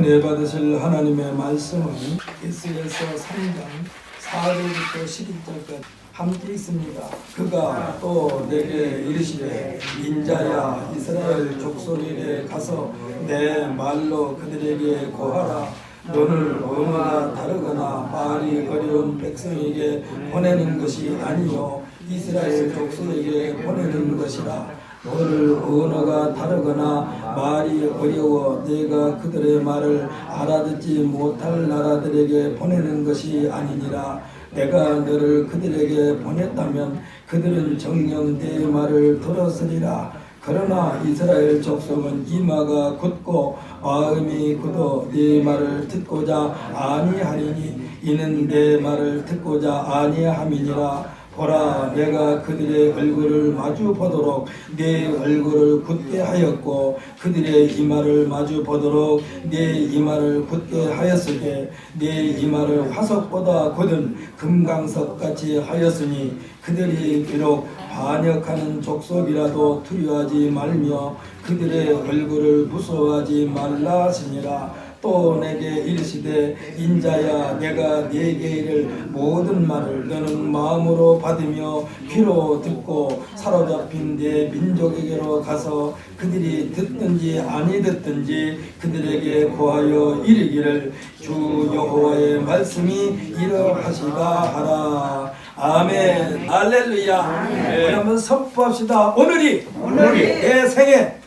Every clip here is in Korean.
은혜 받으실 하나님의 말씀은 에스겔서 3장 4절부터 11절까지 함께 있습니다. 그가 또 내게 이르시되 인자야 이스라엘 족속에게 가서 내 말로 그들에게 고하라. 너를 언어가 다르거나 말이 어려운 백성에게 보내는 것이 아니요 이스라엘 족속에게 보내는 것이라. 너를 언어가 다르거나 말이 어려워 내가 그들의 말을 알아듣지 못할 나라들에게 보내는 것이 아니니라. 내가 너를 그들에게 보냈다면 그들은 정녕 내 말을 들었으리라. 그러나 이스라엘 족속은 이마가 굳고 마음이 굳어 네 말을 듣고자 아니하리니 이는 내 말을 듣고자 아니함이니라. 보라, 내가 그들의 얼굴을 마주 보도록 내 얼굴을 굳게 하였고 그들의 이마를 마주 보도록 내 이마를 굳게 하였으되 내 이마를 화석보다 굳은 금강석같이 하였으니 그들이 비록 반역하는 족속이라도 두려워하지 말며 그들의 얼굴을 무서워하지 말라 하시니라. 또 내게 이르시되 인자야 내가 네게 이를 모든 말을 너는 마음으로 받으며 귀로 듣고 사로잡힌 네 민족에게로 가서 그들이 듣든지 아니 듣든지 그들에게 고하여 이르기를 주 여호와의 말씀이 이러하시다 하라. 아멘. 할렐루야. 아멘. 한번 선포합시다. 오늘이 내 생애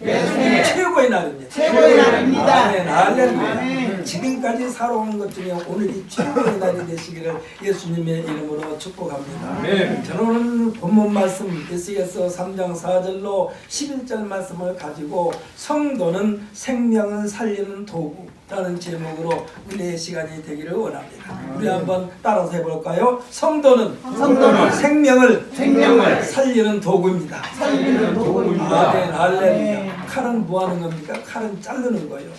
최고의 날입니다. 최고의 날입니다. 아멘. 할렐루야. 아멘. 지금까지 살아오는 것 중에 오늘이 최고의 날이 되시기를 예수님의 이름으로 축복합니다. 아멘. 저는 오늘 본문 말씀 에스겔서 3장 4절로 11절 말씀을 가지고 성도는 생명을 살리는 도구라는 제목으로 은혜의 시간이 되기를 원합니다. 우리 한번 따라서 해볼까요? 성도는 생명을 살리는 도구입니다. 살리는 도구입니다. 아멘. 할렐루야. 칼은 뭐 하는 겁니까? 칼은 자르는 거예요.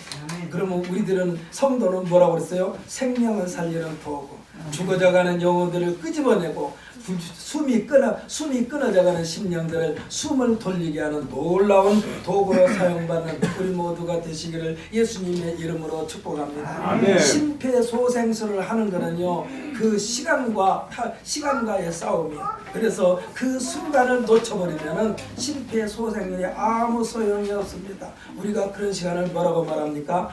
그러면 우리들은 성도는 뭐라고 그랬어요? 생명을 살리는 도구. 죽어져가는 영혼들을 끄집어내고 숨이 끊어져가는 심령들을 숨을 돌리게 하는 놀라운 도구로 사용받는 우리 모두가 되시기를 예수님의 이름으로 축복합니다. 아멘. 심폐소생술을 하는 거는요 그 시간과의 싸움이에요. 그래서 그 순간을 놓쳐버리면은 심폐소생술이 아무 소용이 없습니다. 우리가 그런 시간을 뭐라고 말합니까?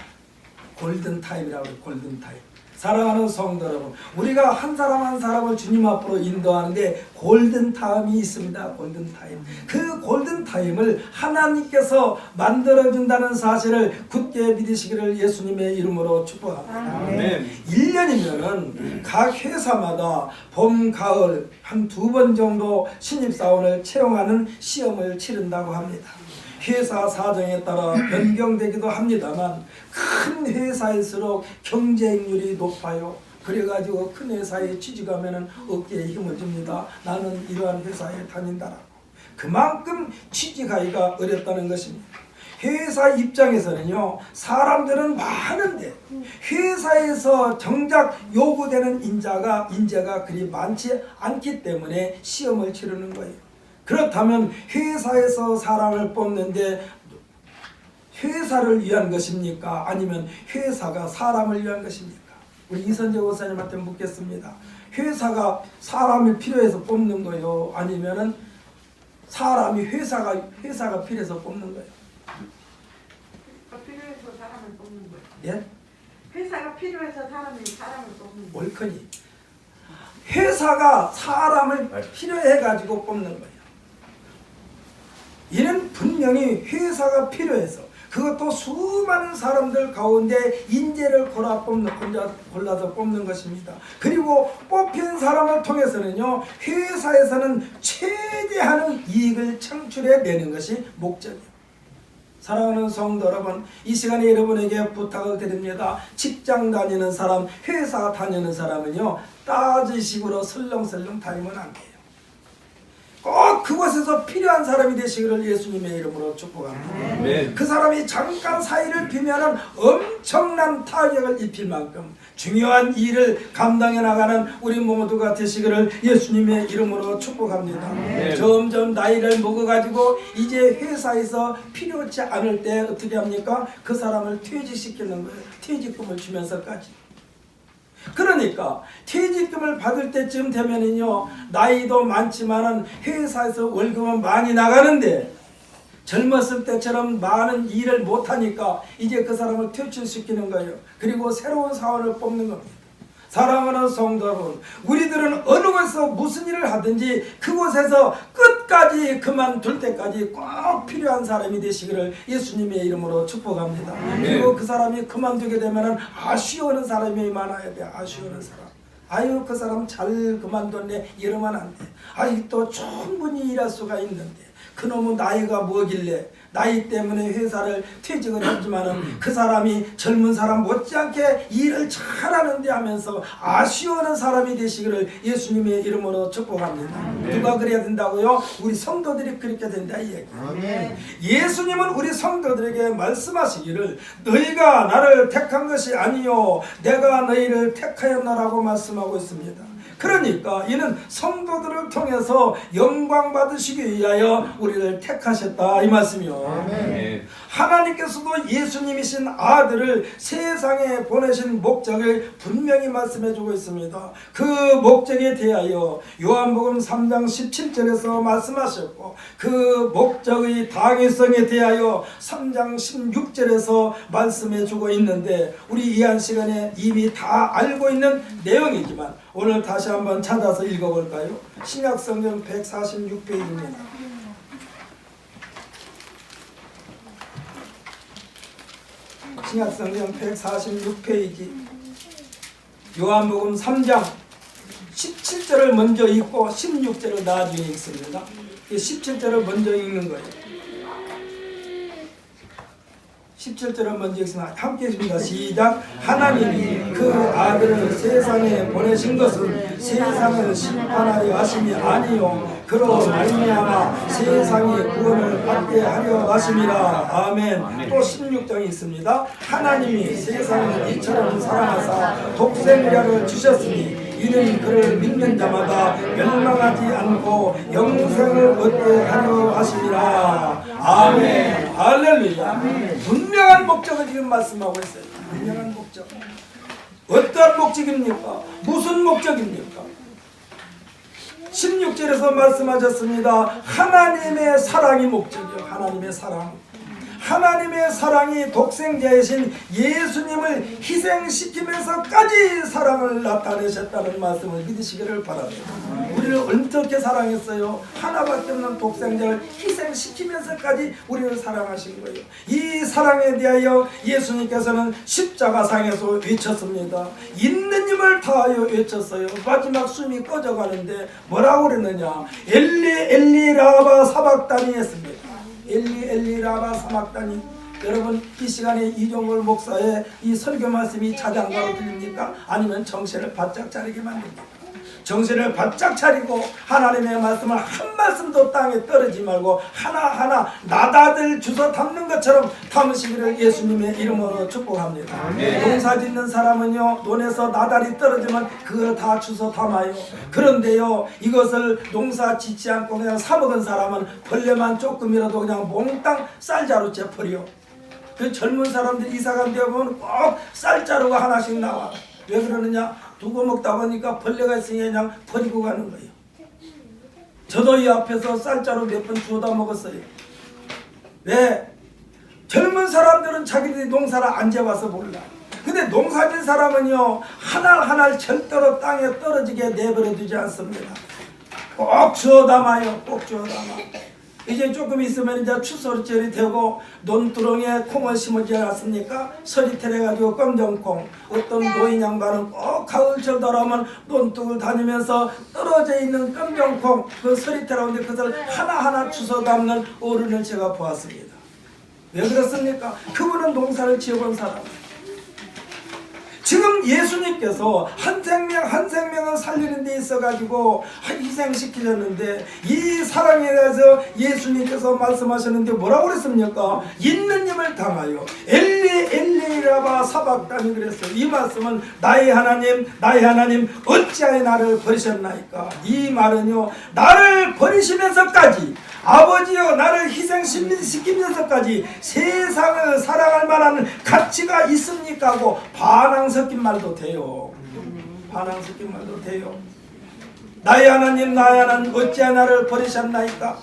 골든타임이라고 해요. 골든타임. 사랑하는 성도 여러분, 우리가 한 사람 한 사람을 주님 앞으로 인도하는데 골든타임이 있습니다. 골든타임. 그 골든타임을 하나님께서 만들어준다는 사실을 굳게 믿으시기를 예수님의 이름으로 축복합니다. 아멘. 1년이면은 각 회사마다 봄, 가을 한 2번 정도 신입사원을 채용하는 시험을 치른다고 합니다. 회사 사정에 따라 변경되기도 합니다만 큰 회사일수록 경쟁률이 높아요. 그래가지고 큰 회사에 취직하면 어깨에 힘을 줍니다. 나는 이러한 회사에 다닌다라고. 그만큼 취직하기가 어렵다는 것입니다. 회사 입장에서는요 사람들은 많은데 회사에서 정작 요구되는 인재가 그리 많지 않기 때문에 시험을 치르는 거예요. 그렇다면 회사에서 사람을 뽑는데 회사를 위한 것입니까? 아니면 회사가 사람을 위한 것입니까? 우리 이선재 원사님한테 묻겠습니다. 회사가 사람이 필요해서 뽑는 거예요? 아니면은 사람이 회사가 필요해서 뽑는 거예요? 필요해서 사람을 뽑는 거예요. 예? 회사가 필요해서 사람을 뽑는 거예요. 옳거니 회사가 사람을 필요해가지고 뽑는 거예요. 이는 분명히 회사가 필요해서 그것도 수많은 사람들 가운데 인재를 골라서 뽑는 것입니다. 그리고 뽑힌 사람을 통해서는요 회사에서는 최대한의 이익을 창출해내는 것이 목적이에요. 사랑하는 성도 여러분, 이 시간에 여러분에게 부탁을 드립니다. 직장 다니는 사람, 회사 다니는 사람은요 따지식으로 설렁설렁 다니면 안 돼요. 꼭 그곳에서 필요한 사람이 되시기를 예수님의 이름으로 축복합니다. 네. 그 사람이 잠깐 사이를 비면은 엄청난 타격을 입힐 만큼 중요한 일을 감당해 나가는 우리 모두가 되시기를 예수님의 이름으로 축복합니다. 네. 점점 나이를 먹어가지고 이제 회사에서 필요치 않을 때 어떻게 합니까? 그 사람을 퇴직시키는 거예요. 퇴직금을 주면서까지. 그러니까 퇴직금을 받을 때쯤 되면은요, 나이도 많지만은 회사에서 월급은 많이 나가는데 젊었을 때처럼 많은 일을 못하니까 이제 그 사람을 퇴출시키는 거예요. 그리고 새로운 사원을 뽑는 겁니다. 사랑하는 성도 여러분, 우리들은 어느 곳에서 무슨 일을 하든지 그곳에서 끝까지 그만둘 때까지 꼭 필요한 사람이 되시기를 예수님의 이름으로 축복합니다. 그리고 그 사람이 그만두게 되면 아쉬워하는 사람이 많아야 돼. 아쉬워하는 사람. 아유, 그 사람 잘 그만뒀네 이러면 안 돼. 아직도 충분히 일할 수가 있는데 그놈의 나이가 뭐길래 나이 때문에 회사를 퇴직을 했지만은 그 사람이 젊은 사람 못지않게 일을 잘하는데 하면서 아쉬워하는 사람이 되시기를 예수님의 이름으로 축복합니다. 누가 그래야 된다고요? 우리 성도들이 그렇게 된다 이 얘기예요. 예수님은 우리 성도들에게 말씀하시기를 너희가 나를 택한 것이 아니요 내가 너희를 택하였나라고 말씀하고 있습니다. 그러니까 이는 성도들을 통해서 영광 받으시기 위하여 우리를 택하셨다 이 말씀이요. 하나님께서도 예수님이신 아들을 세상에 보내신 목적을 분명히 말씀해 주고 있습니다. 그 목적에 대하여 요한복음 3장 17절에서 말씀하셨고 그 목적의 당위성에 대하여 3장 16절에서 말씀해 주고 있는데 우리 이한 시간에 이미 다 알고 있는 내용이지만 오늘 다시 한번 찾아서 읽어볼까요? 신약성경 146페이지입니다. 신약성경 146페이지 요한복음 3장 17절을 먼저 읽고 16절을 나중에 읽습니다. 17절을 먼저 읽는 거예요. 17절을 먼저 읽습니다. 함께 읽습니다. 시작. 하나님이 그 아들을 세상에 보내신 것은 세상을 심판하려 하심이 아니요 그로 말미암아 세상이 구원을 받게 하려 하심이라. 아멘. 또 16장이 있습니다. 하나님이 세상을 이처럼 사랑하사 독생자를 주셨으니 이는 그를 믿는 자마다 멸망하지 않고 영생을 얻게 하려 하심이라. 아멘. 할렐루야. 분명한 목적을 지금 말씀하고 있어요. 분명한 목적. 어떠한 목적입니까? 무슨 목적입니까? 16절에서 말씀하셨습니다. 하나님의 사랑이 목적이요. 하나님의 사랑. 하나님의 사랑이 독생자이신 예수님을 희생시키면서까지 사랑을 나타내셨다는 말씀을 믿으시기를 바랍니다. 우리를 어떻게 사랑했어요? 하나밖에 없는 독생자를 희생시키면서까지 우리를 사랑하신 거예요. 이 사랑에 대하여 예수님께서는 십자가상에서 외쳤습니다. 있는 힘을 다하여 외쳤어요. 마지막 숨이 꺼져가는데 뭐라고 그랬느냐? 엘리 엘리 라바 사박다니 했습니다. 엘리 엘리 라바 사막다니. 여러분 이 시간에 이종걸 목사의 이 설교 말씀이 자장가로 들립니까? 아니면 정신을 바짝 차리게 만듭니까? 정신을 바짝 차리고 하나님의 말씀을 한 말씀도 땅에 떨어지지 말고 하나하나 나다들 주워 담는 것처럼 담으시기를 예수님의 이름으로 축복합니다. 농사 짓는 사람은요 논에서 나달이 떨어지면 그걸 다 주워 담아요. 그런데요 이것을 농사 짓지 않고 그냥 사먹은 사람은 벌레만 조금이라도 그냥 몽땅 쌀자루째 버려. 그 젊은 사람들 이사간 데 보면 꼭 쌀자루가 하나씩 나와. 왜 그러느냐? 두고 먹다 보니까 벌레가 있으니 그냥 버리고 가는 거예요. 저도 이 앞에서 쌀자루 몇 번 주워다 먹었어요. 왜? 젊은 사람들은 자기들이 농사를 안 지어봐서 몰라. 근데 농사진 사람은요 하나하나 절대로 땅에 떨어지게 내버려 두지 않습니다. 꼭 주워 담아요. 꼭 주워 담아. 이제 조금 있으면 이제 추석철이 되고 논두렁에 콩을 심어지 않았습니까? 서리태래가지고 검정콩. 어떤 노인 양반은 꼭 가을철 돌아오면 논둑을 다니면서 떨어져 있는 검정콩 그 서리태라는데 그것을 하나하나 주워 담는 어른을 제가 보았습니다. 왜 그렇습니까? 그분은 농사를 지어본 사람. 지금 예수님께서 한 생명 한 생명은 살리는 데 있어가지고 희생시키셨는데, 이 사랑에 대해서 예수님께서 말씀하셨는데 뭐라고 그랬습니까? 있는 힘을 당하여 엘리 엘리라바 사박다니 그랬어요. 이 말씀은 나의 하나님 어찌하여 나를 버리셨나이까? 이 말은요, 나를 버리시면서까지, 아버지여 나를 희생시키면서까지 세상을 사랑할 만한 가치가 있습니까? 하고 반항 섞인 말도 돼요. 반항 섞인 말도 돼요. 나의 하나님 어찌하여 나를 버리셨나이까?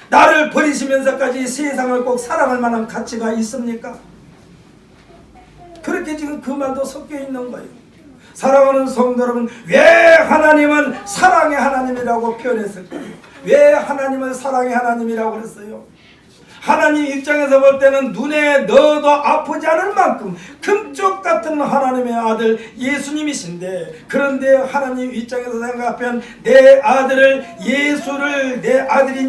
나를 버리시면서까지 세상을 꼭 사랑할 만한 가치가 있습니까? 그렇게 지금 그 말도 섞여 있는 거예요. 사랑하는 성도 여러분, 왜 하나님은 사랑의 하나님이라고 표현했을까요? 왜 하나님은 사랑의 하나님이라고 그랬어요? 하나님 입장에서 볼 때는 눈에 넣어도 아프지 않을 만큼 금쪽 같은 하나님의 아들 예수님이신데, 그런데 하나님 입장에서 생각하면 내 아들인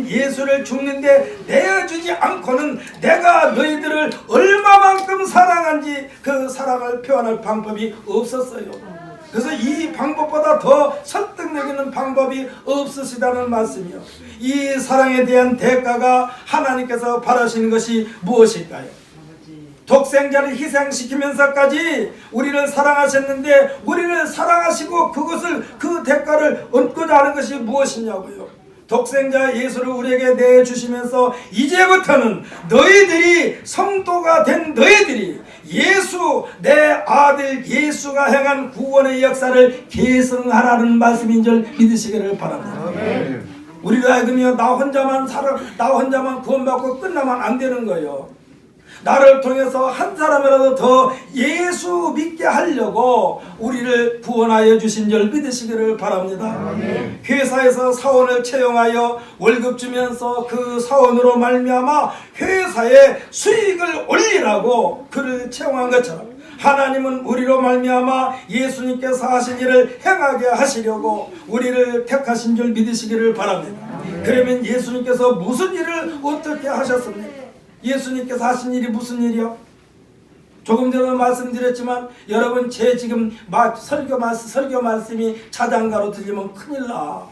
예수를 죽는데 내어주지 않고는 내가 너희들을 얼마만큼 사랑한지 그 사랑을 표현할 방법이 없었어요. 그래서 이 방법보다 더 설득력 있는 방법이 없으시다는 말씀이요. 이 사랑에 대한 대가가 하나님께서 바라시는 것이 무엇일까요? 독생자를 희생시키면서까지 우리를 사랑하셨는데, 우리를 사랑하시고 그 대가를 얻고자 하는 것이 무엇이냐고요. 독생자 예수를 우리에게 내주시면서 이제부터는 너희들이 성도가 된 너희들이 내 아들 예수가 행한 구원의 역사를 계승하라는 말씀인 줄 믿으시기를 바랍니다. 우리가 하여금요, 나 혼자만 구원받고 끝나면 안 되는 거예요. 나를 통해서 한 사람이라도 더 예수 믿게 하려고 우리를 구원하여 주신 줄 믿으시기를 바랍니다. 회사에서 사원을 채용하여 월급 주면서 그 사원으로 말미암아 회사의 수익을 올리라고 그를 채용한 것처럼, 하나님은 우리로 말미암아 예수님께서 하신 일을 행하게 하시려고 우리를 택하신 줄 믿으시기를 바랍니다. 그러면 예수님께서 무슨 일을 어떻게 하셨습니까? 예수님께서 하신 일이 무슨 일이요? 조금 전에 말씀드렸지만, 여러분 제 지금 설교 말씀이 자장가로 들리면 큰일 나.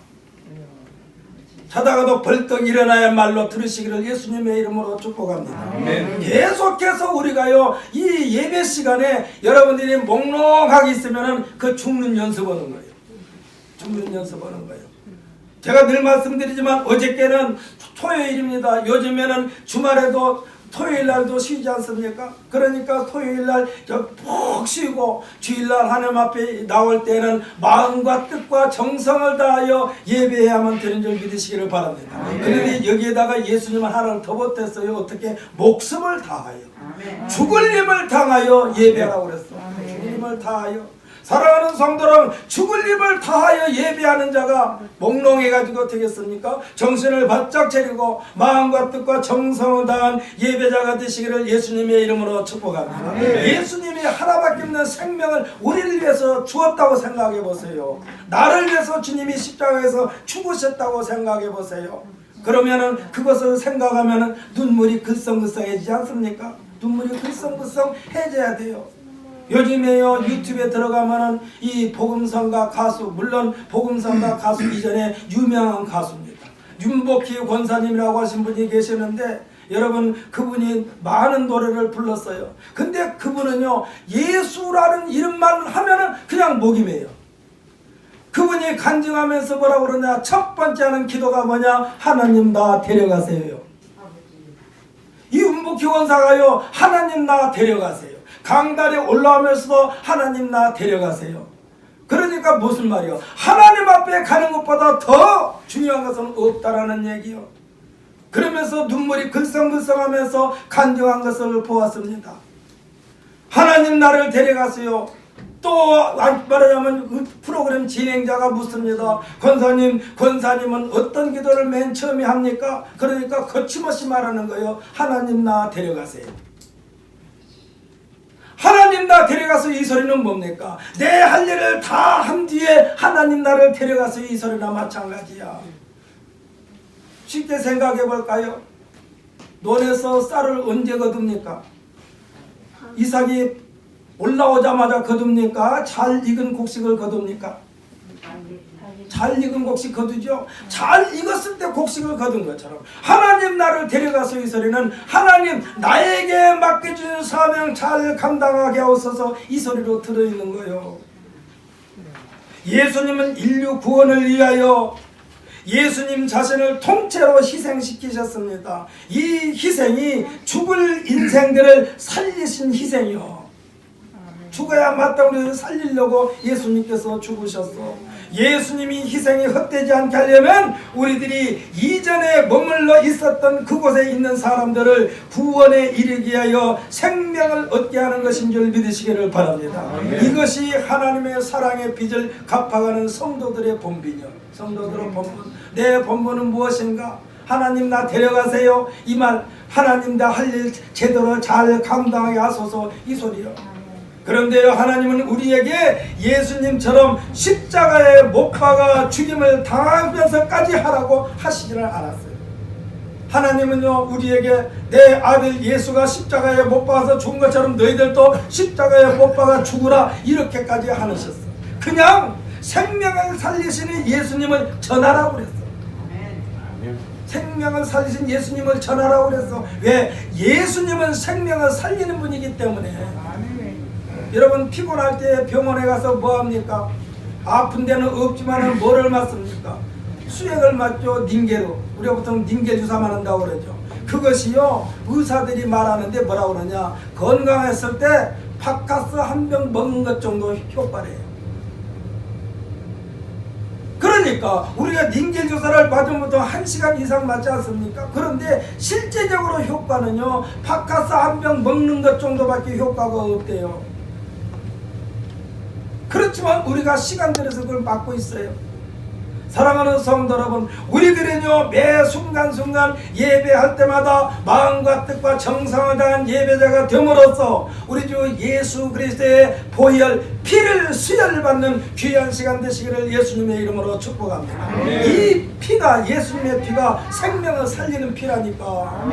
자다가도 벌떡 일어나야 말로 들으시기를 예수님의 이름으로 축복합니다. 계속해서 우리가요, 이 예배 시간에 여러분들이 몽롱하게 있으면 그 죽는 연습하는 거예요. 죽는 연습하는 거예요. 제가 늘 말씀드리지만 어저께는 토요일입니다. 요즘에는 주말에도 토요일날도 쉬지 않습니까? 그러니까 토요일날 푹 쉬고 주일날 하나님 앞에 나올 때는 마음과 뜻과 정성을 다하여 예배해야만 되는 줄 믿으시기를 바랍니다. 그런데 여기에다가 예수님은 하나를 더 못했어요. 어떻게? 목숨을 다하여, 죽을 힘을 당하여 예배하라고 그랬어. 죽을 힘을 다하여. 사랑하는 성도는 죽을 힘을 다하여 예배하는 자가 몽롱해가지고 되겠습니까? 정신을 바짝 차리고 마음과 뜻과 정성을 다한 예배자가 되시기를 예수님의 이름으로 축복합니다. 예수님이 하나밖에 없는 생명을 우리를 위해서 주었다고 생각해 보세요. 나를 위해서 주님이 십자가에서 죽으셨다고 생각해 보세요. 그러면은 그것을 생각하면은 눈물이 글썽글썽해지지 않습니까? 눈물이 글썽글썽해져야 돼요. 요즘에요, 유튜브에 들어가면은 이 복음성가 가수, 물론 복음성가 가수 이전에 유명한 가수입니다. 윤복희 권사님이라고 하신 분이 계시는데, 여러분 그분이 많은 노래를 불렀어요. 근데 그분은요, 예수라는 이름만 하면은 그냥 목임해요. 그분이 간증하면서 뭐라고 그러냐, 첫 번째 하는 기도가 뭐냐, 하나님 나 데려가세요. 이 윤복희 권사가요, 하나님 나 데려가세요. 강단에 올라오면서도 하나님 나 데려가세요. 그러니까 무슨 말이요? 하나님 앞에 가는 것보다 더 중요한 것은 없다라는 얘기요. 그러면서 눈물이 글썽글썽하면서 간증한 것을 보았습니다. 하나님 나를 데려가세요. 또 말하자면 그 프로그램 진행자가 묻습니다. 권사님은 어떤 기도를 맨 처음에 합니까? 그러니까 거침없이 말하는 거예요. 하나님 나 데려가세요. 하나님 나 데려가서 이 소리는 뭡니까? 내 할 일을 다 한 뒤에 하나님 나를 데려가서 이 소리나 마찬가지야. 쉽게 생각해 볼까요? 논에서 쌀을 언제 거둡니까? 이삭이 올라오자마자 거둡니까? 잘 익은 곡식을 거둡니까? 잘 익은 곡식 거두죠. 잘 익었을 때 곡식을 거둔 것처럼 하나님 나를 데려가서 이 소리는 하나님 나에게 맡겨준 사명 잘 감당하게 하옵소서 이 소리로 들어있는 거예요. 예수님은 인류 구원을 위하여 예수님 자신을 통째로 희생시키셨습니다. 이 희생이 죽을 인생들을 살리신 희생이요. 죽어야 마땅히 살리려고 예수님께서 죽으셨어. 예수님이 희생이 헛되지 않게 하려면 우리들이 이전에 머물러 있었던 그곳에 있는 사람들을 구원에 이르게 하여 생명을 얻게 하는 것인 줄 믿으시기를 바랍니다. 이것이 하나님의 사랑의 빚을 갚아가는 성도들의 본분이요. 성도들의 본분. 내 본분은 무엇인가? 하나님 나 데려가세요. 이 말 하나님 나 할 일 제대로 잘 감당하게 하소서 이 소리요. 그런데요, 하나님은 우리에게 예수님처럼 십자가에 못 박아 죽임을 당하면서까지 하라고 하시지를 않았어요. 하나님은요, 우리에게 내 아들 예수가 십자가에 못 박아서 죽은 것처럼 너희들도 십자가에 못 박아 죽으라 이렇게까지 하셨어요. 그냥 생명을 살리시는 예수님을 전하라고 그랬어. 생명을 살리신 예수님을 전하라고 그랬어. 왜? 예수님은 생명을 살리는 분이기 때문에. 여러분 피곤할 때 병원에 가서 뭐합니까? 아픈 데는 없지만 뭐를 맞습니까? 수액을 맞죠. 닌게로. 우리가 보통 닌게 주사 맞는다고 그러죠. 그것이요 의사들이 말하는데 뭐라고 그러냐, 건강했을 때 팥가스 한 병 먹는 것 정도 효과래요. 그러니까 우리가 닌겔 주사를 맞으면 보통 1시간 이상 맞지 않습니까? 그런데 실제적으로 효과는요 팥가스 한 병 먹는 것 정도밖에 효과가 없대요. 그렇지만 우리가 시간 들여서 그걸 맞고 있어요. 사랑하는 성도 여러분, 우리들은요 매 순간순간 예배할 때마다 마음과 뜻과 정성을 다한 예배자가 됨으로써 우리 주 예수 그리스도의 보혈 피를 수혈받는 귀한 시간 되시기를 예수님의 이름으로 축복합니다. 이 피가, 예수님의 피가 생명을 살리는 피라니까.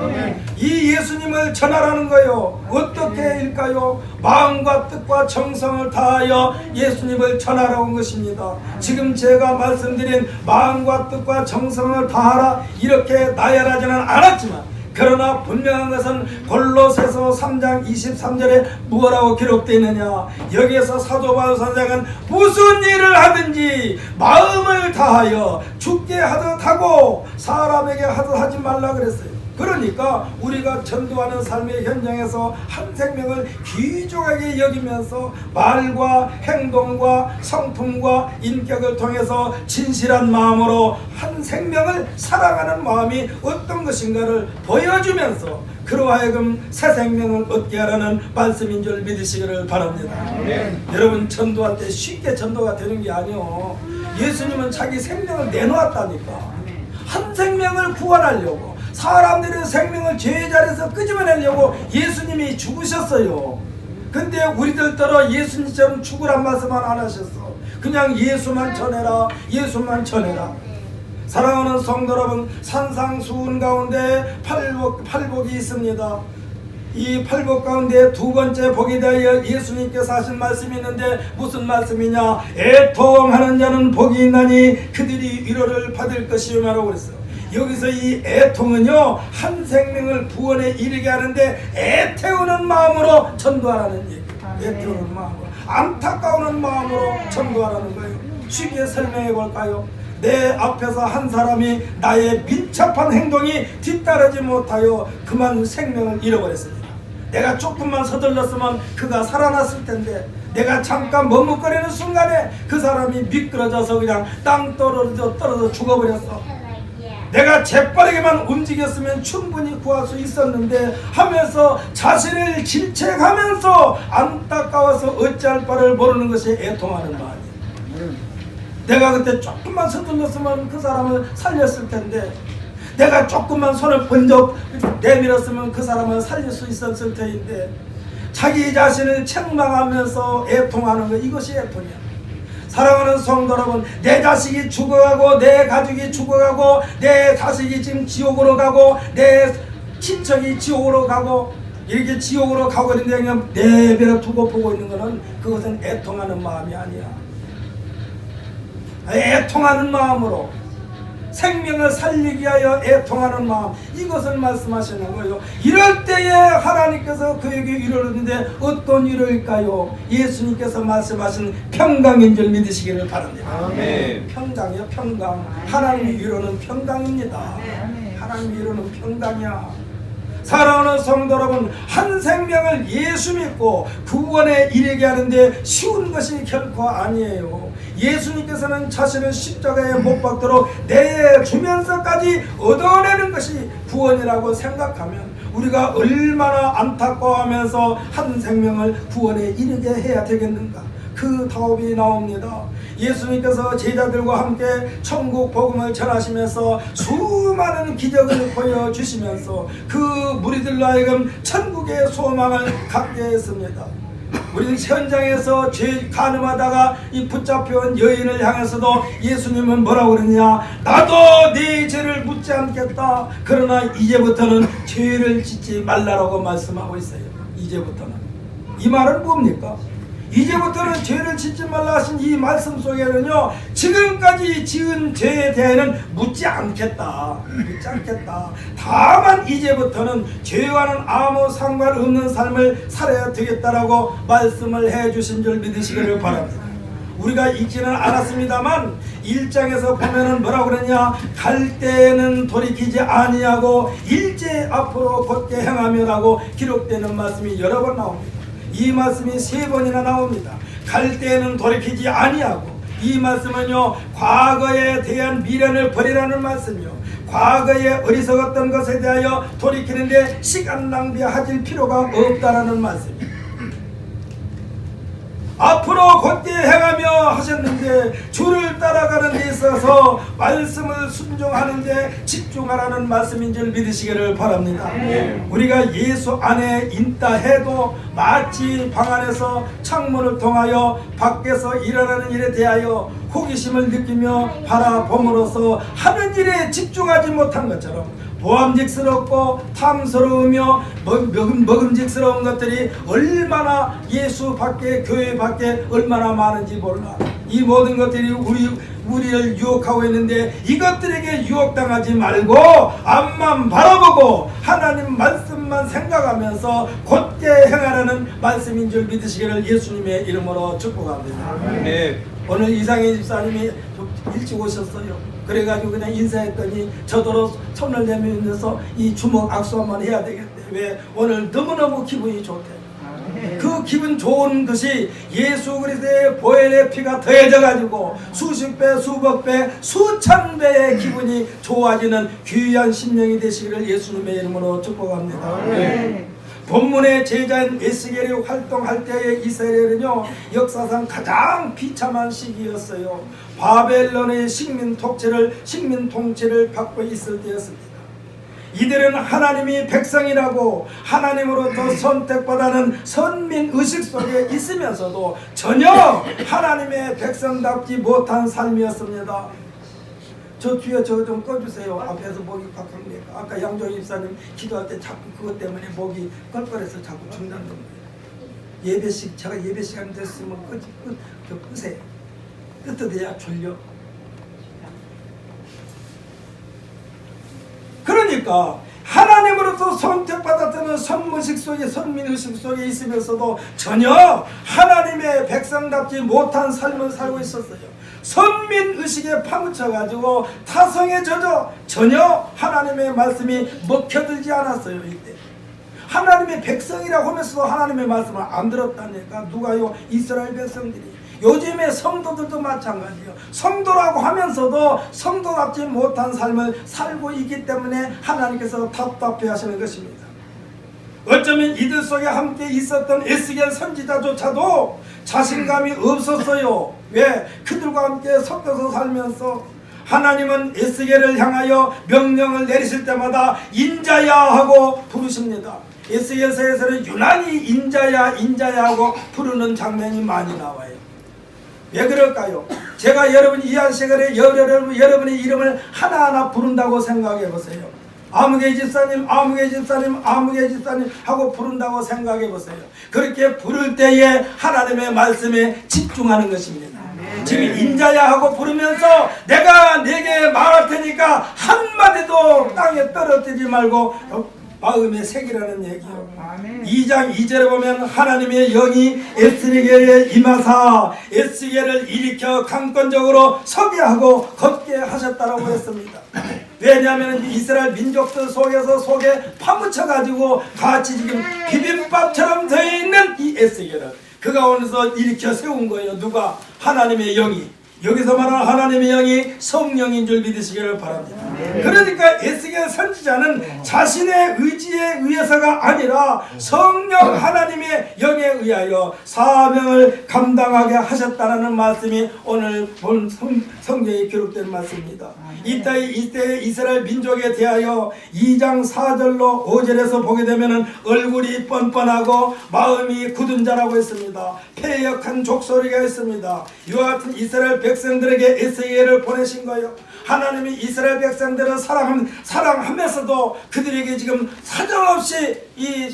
이 예수님을 전하라는 거예요. 어떻게 일까요? 마음과 뜻과 정성을 다하여 예수님을 전하라고 한 것입니다. 지금 제가 말씀드린 마음과 뜻과 정성을 다하라 이렇게 나열하지는 않았지만, 그러나 분명한 것은 골로새서 3장 23절에 무엇라고 기록되어 있느냐, 여기에서 사도 바울 선생은 무슨 일을 하든지 마음을 다하여 죽게 하듯 하고 사람에게 하듯 하지 말라 그랬어요. 그러니까 우리가 전도하는 삶의 현장에서 한 생명을 귀중하게 여기면서 말과 행동과 성품과 인격을 통해서 진실한 마음으로 한 생명을 사랑하는 마음이 어떤 것인가를 보여주면서 그로 하여금 새 생명을 얻게 하라는 말씀인 줄 믿으시기를 바랍니다. 여러분 전도할 때 쉽게 전도가 되는 게 아니요. 예수님은 자기 생명을 내놓았다니까. 한 생명을 구원하려고, 사람들의 생명을 죄의 자리에서 끄집어내려고 예수님이 죽으셨어요. 근데 우리들더러 예수님처럼 죽으란 말씀만 안 하셨어. 그냥 예수만 전해라, 예수만 전해라. 사랑하는 성도 여러분, 산상수훈 가운데 팔복이 있습니다. 이 팔복 가운데 두 번째 복에 대하여 예수님께서 하신 말씀이 있는데 무슨 말씀이냐, 애통하는 자는 복이 있나니 그들이 위로를 받을 것이요라고 그랬어요. 여기서 이 애통은요 한 생명을 구원에 이르게 하는데 애태우는 마음으로 전도하라는 얘기예요. 애태우는 마음으로, 안타까우는 마음으로 전도하라는 거예요. 쉽게 설명해 볼까요? 내 앞에서 한 사람이 나의 민첩한 행동이 뒤따르지 못하여 그만 생명을 잃어버렸습니다. 내가 조금만 서둘렀으면 그가 살아났을 텐데, 내가 잠깐 머뭇거리는 순간에 그 사람이 미끄러져서 그냥 땅 떨어져 죽어버렸어. 내가 재빠르게만 움직였으면 충분히 구할 수 있었는데 하면서 자신을 질책하면서 안타까워서 어찌할 바를 모르는 것이 애통하는 마음이에요. 내가 그때 조금만 서둘렀으면 그 사람을 살렸을 텐데, 내가 조금만 손을 번쩍 내밀었으면 그 사람을 살릴 수 있었을 텐데, 자기 자신을 책망하면서 애통하는 것, 이것이 애통이야. 사랑하는 성도 여러분, 내 자식이 죽어가고 내 가족이 죽어가고 내 자식이 지금 지옥으로 가고 내 친척이 지옥으로 가고 이렇게 지옥으로 가고 있는데 그냥 내버려 두고 보고 있는 것은 그것은 애통하는 마음이 아니야. 애통하는 마음으로 생명을 살리기 위하여 애통하는 마음, 이것을 말씀하시는 거예요. 이럴 때에 하나님께서 그에게 이르는데 어떤 위로일까요? 예수님께서 말씀하신 평강인 줄 믿으시기를 바랍니다. 아멘. 평강이요, 평강. 하나님의 위로는 평강입니다. 하나님의 위로는 평강이야. 사랑하는 성도 여러분, 한 생명을 예수 믿고 구원에 이르게 하는데 쉬운 것이 결코 아니에요. 예수님께서는 자신을 십자가에 못 박도록 내주면서까지 얻어내는 것이 구원이라고 생각하면 우리가 얼마나 안타까워하면서 한 생명을 구원에 이르게 해야 되겠는가? 그 답이 나옵니다. 예수님께서 제자들과 함께 천국 복음을 전하시면서 수많은 기적을 보여주시면서 그 무리들로 하여금 천국의 소망을 갖게 했습니다. 우리는 현장에서 죄 간음하다가 이 붙잡혀온 여인을 향해서도 예수님은 뭐라고 그러냐? 나도 네 죄를 묻지 않겠다. 그러나 이제부터는 죄를 짓지 말라라고 말씀하고 있어요. 이제부터는. 이 말은 뭡니까? 이제부터는 죄를 짓지 말라 하신 이 말씀 속에는요, 지금까지 지은 죄에 대해는 묻지 않겠다. 다만 이제부터는 죄와는 아무 상관없는 삶을 살아야 되겠다라고 말씀을 해주신 줄 믿으시기를 바랍니다. 우리가 읽지는 않았습니다만 1장에서 보면은 뭐라고 그러냐? 갈 때에는 돌이키지 아니하고 일제 앞으로 곧게 행하며라고 기록되는 말씀이 여러 번 나옵니다. 이 말씀이 3번이나 나옵니다. 갈 때에는 돌이키지 아니하고, 이 말씀은요, 과거에 대한 미련을 버리라는 말씀이요, 과거에 어리석었던 것에 대하여 돌이키는데 시간 낭비하실 필요가 없다라는 말씀이에요. 앞으로 곧게 행하며 하셨는데 주를 따라가는 데 있어서 말씀을 순종하는 데 집중하라는 말씀인 줄 믿으시기를 바랍니다. 우리가 예수 안에 있다 해도 마치 방 안에서 창문을 통하여 밖에서 일어나는 일에 대하여 호기심을 느끼며 바라봄으로써 하는 일에 집중하지 못한 것처럼 보암직스럽고 탐스러우며 먹음직스러운 것들이 얼마나 예수 밖에, 교회 밖에 얼마나 많은지 몰라. 이 모든 것들이 우리를 유혹하고 있는데 이것들에게 유혹당하지 말고 앞만 바라보고 하나님 말씀만 생각하면서 곧게 행하라는 말씀인 줄 믿으시기를 예수님의 이름으로 축복합니다. 네. 오늘 이상희 집사님이 일찍 오셨어요. 그래가지고 그냥 인사했더니 저더러 손을 내밀면서 이 주먹 악수 한번 해야 되겠대. 왜? 오늘 너무너무 기분이 좋대. 그 기분 좋은 것이 예수 그리스도의 보혈의 피가 더해져가지고 수십 배, 수백 배, 수천 배의 기분이 좋아지는 귀한 심령이 되시기를 예수님의 이름으로 축복합니다. 본문의 제자인 에스겔이 활동할 때의 이스라엘은요, 역사상 가장 비참한 시기였어요. 바벨론의 식민 통치를 받고 있을 때였습니다. 이들은 하나님이 백성이라고 하나님으로부터 선택받아는 선민의식 속에 있으면서도 전혀 하나님의 백성답지 못한 삶이었습니다. 저 뒤에 저 좀 꺼주세요. 앞에서 목이 꽉꽉매요. 아까 양조 입사님 기도할 때 자꾸 그것 때문에 목이 껄껄해서 자꾸 중단된 거예요. 제가 예배 시간 됐으면 끄세요. 끄트대야 졸려. 그러니까 하나님으로부터 선택받았다는 선민의식 속에 있으면서도 전혀 하나님의 백성답지 못한 삶을 살고 있었어요. 선민의식에 파묻혀가지고 타성에 젖어 전혀 하나님의 말씀이 먹혀들지 않았어요. 이때 하나님의 백성이라고 하면서도 하나님의 말씀을 안 들었다니까. 누가요? 이스라엘 백성들이. 요즘의 성도들도 마찬가지예요. 성도라고 하면서도 성도답지 못한 삶을 살고 있기 때문에 하나님께서 답답해 하시는 것입니다. 어쩌면 이들 속에 함께 있었던 에스겔 선지자조차도 자신감이 없었어요. 왜? 그들과 함께 섞여서 살면서 하나님은 에스겔을 향하여 명령을 내리실 때마다 인자야 하고 부르십니다. 에스겔서에서는 유난히 인자야 하고 부르는 장면이 많이 나와요. 왜 그럴까요? 제가 여러분 이 한 시간에 여러분의 이름을 하나하나 부른다고 생각해 보세요. 아무개 집사님 하고 부른다고 생각해 보세요. 그렇게 부를 때에 하나님의 말씀에 집중하는 것입니다. 지금 인자야 하고 부르면서 내가 내게 말할 테니까 한마디도 땅에 떨어뜨리지 말고 마음에 새기라는 얘기요. 2장 2절에 보면 하나님의 영이 에스겔에게 임하사 에스겔을 일으켜 강권적으로 서게 하고 걷게 하셨다라고 했습니다. 왜냐하면 이스라엘 민족들 속에 파묻혀 가지고 같이 지금 비빔밥처럼 되어 있는 이 에스겔을 그 가운데서 일으켜 세운 거예요. 누가? 하나님의 영이. 여기서 말하는 하나님의 영이 성령인 줄 믿으시기를 바랍니다. 그러니까 에스겔 선지자는 자신의 의지에 의해서가 아니라 성령 하나님의 영에 의하여 사명을 감당하게 하셨다는 말씀이 오늘 본 성경에 기록된 말씀입니다. 이때 이스라엘 민족에 대하여 2장 4절로 5절에서 보게 되면 얼굴이 뻔뻔하고 마음이 굳은 자라고 했습니다. 패역한 족소리가 있습니다. 이와 같은 이스라엘 백성들에게 에스겔을 보내신 거예요. 하나님이 이스라엘 백성들을 사랑하면서도 그들에게 지금 사정없이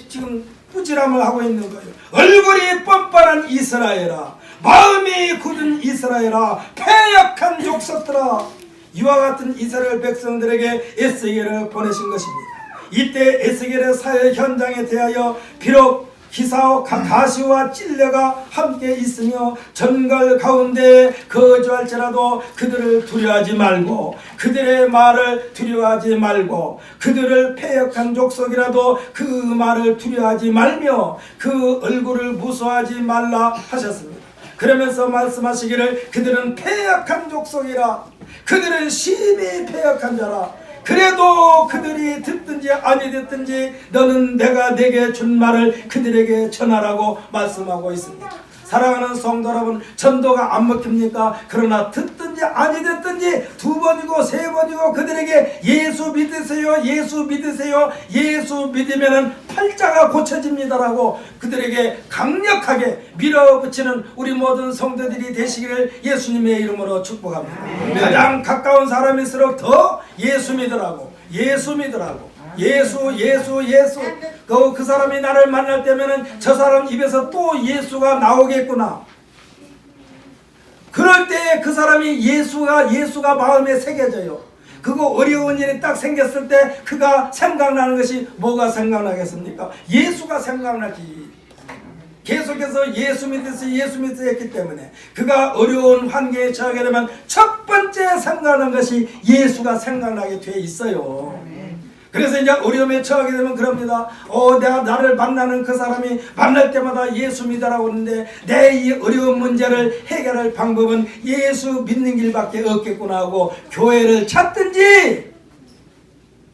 지금 꾸지람을 하고 있는 거예요. 얼굴이 뻔뻔한 이스라엘아, 마음이 굳은 이스라엘아, 패역한 족속들아, 이와 같은 이스라엘 백성들에게 에스겔을 보내신 것입니다. 이때 에스겔의 사회 현장에 대하여 비록 기사와 가시와 찔레가 함께 있으며 전갈 가운데 거주할지라도 그들을 두려워하지 말고, 그들의 말을 두려워하지 말고, 그들을 패역한 족속이라도 그 말을 두려워하지 말며 그 얼굴을 무서워하지 말라 하셨습니다. 그러면서 말씀하시기를 그들은 패역한 족속이라, 그들은 심히 패역한 자라, 그래도 그들이 듣든지 아니 듣든지 너는 내가 내게 준 말을 그들에게 전하라고 말씀하고 있습니다. 사랑하는 성도 여러분, 전도가 안 먹힙니까? 그러나 듣든지 아니 듣든지 2번이고 3번이고 그들에게 예수 믿으세요, 예수 믿으세요, 예수 믿으면 팔자가 고쳐집니다라고 그들에게 강력하게 밀어붙이는 우리 모든 성도들이 되시기를 예수님의 이름으로 축복합니다. 가장 가까운 사람일수록 더 예수 믿으라고, 예수 믿으라고, 예수. 그 사람이 나를 만날 때면은 저 사람 입에서 또 예수가 나오겠구나. 그럴 때 그 사람이 예수가 마음에 새겨져요. 그거 어려운 일이 딱 생겼을 때 그가 생각나는 것이 뭐가 생각나겠습니까? 예수가 생각나지. 계속해서 예수 믿으세요 했기 때문에 그가 어려운 환경에 처하게 되면 첫 번째 생각나는 것이 예수가 생각나게 돼 있어요. 그래서 이제 어려움에 처하게 되면 그럽니다. 내가 나를 만나는 그 사람이 만날 때마다 예수 믿으라고 하는데 내 이 어려운 문제를 해결할 방법은 예수 믿는 길밖에 없겠구나 하고 교회를 찾든지